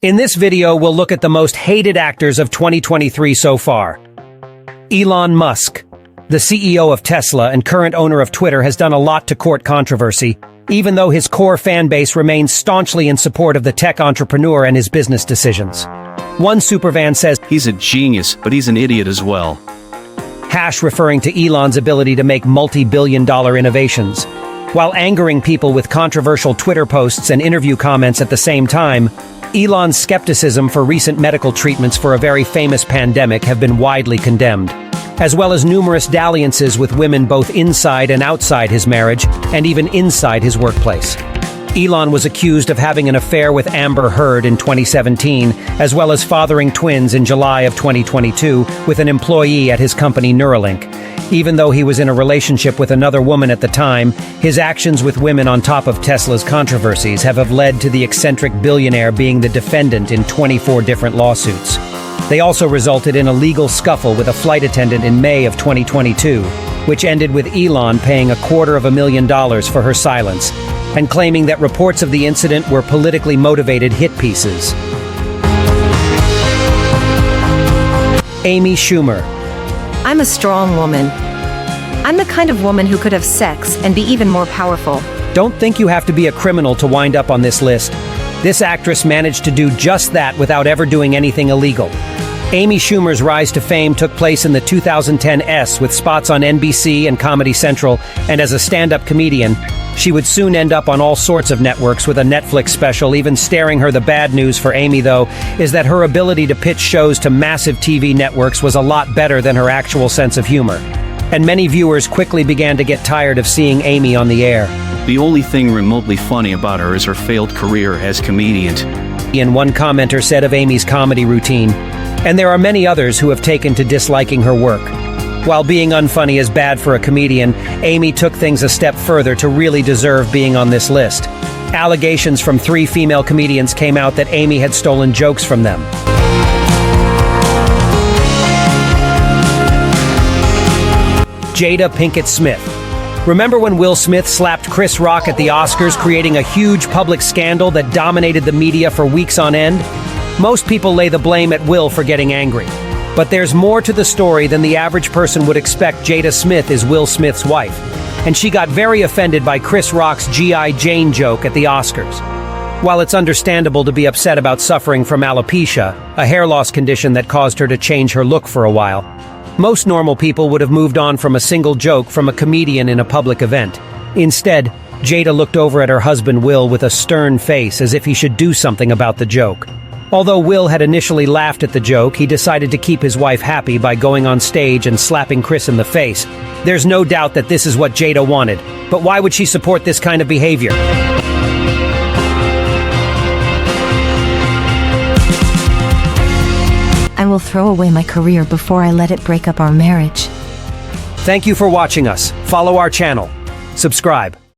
In this video, we'll look at the most hated actors of 2023 so far. Elon Musk, the CEO of Tesla and current owner of Twitter, has done a lot to court controversy, even though his core fan base remains staunchly in support of the tech entrepreneur and his business decisions. One superfan says, "He's a genius, but he's an idiot as well." referring to Elon's ability to make multi-billion-dollar innovations. While angering people with controversial Twitter posts and interview comments at the same time, Elon's skepticism for recent medical treatments for a very famous pandemic have been widely condemned, as well as numerous dalliances with women both inside and outside his marriage, and even inside his workplace. Elon was accused of having an affair with Amber Heard in 2017, as well as fathering twins in July of 2022 with an employee at his company Neuralink. Even though he was in a relationship with another woman at the time, his actions with women on top of Tesla's controversies have led to the eccentric billionaire being the defendant in 24 different lawsuits. They also resulted in a legal scuffle with a flight attendant in May of 2022, which ended with Elon paying $250,000 for her silence, and claiming that reports of the incident were politically motivated hit pieces. Amy Schumer. I'm a strong woman. I'm the kind of woman who could have sex and be even more powerful. Don't think you have to be a criminal to wind up on this list. This actress managed to do just that without ever doing anything illegal. Amy Schumer's rise to fame took place in the 2010 with spots on NBC and Comedy Central, and as a stand-up comedian, she would soon end up on all sorts of networks with a Netflix special. Even staring her. The bad news for Amy, though, is that her ability to pitch shows to massive TV networks was a lot better than her actual sense of humor. And many viewers quickly began to get tired of seeing Amy on the air. The only thing remotely funny about her is her failed career as comedian. And one commenter said of Amy's comedy routine, and there are many others who have taken to disliking her work. While being unfunny is bad for a comedian, Amy took things a step further to really deserve being on this list. Allegations from 3 female comedians came out that Amy had stolen jokes from them. Jada Pinkett Smith. Remember when Will Smith slapped Chris Rock at the Oscars, creating a huge public scandal that dominated the media for weeks on end? Most people lay the blame at Will for getting angry. But there's more to the story than the average person would expect. Jada Smith is Will Smith's wife, and she got very offended by Chris Rock's G.I. Jane joke at the Oscars. While it's understandable to be upset about suffering from alopecia, a hair loss condition that caused her to change her look for a while, most normal people would have moved on from a single joke from a comedian in a public event. Instead, Jada looked over at her husband Will with a stern face, as if he should do something about the joke. Although Will had initially laughed at the joke, he decided to keep his wife happy by going on stage and slapping Chris in the face. There's no doubt that this is what Jada wanted, but why would she support this kind of behavior? I will throw away my career before I let it break up our marriage. Thank you for watching us. Follow our channel. Subscribe.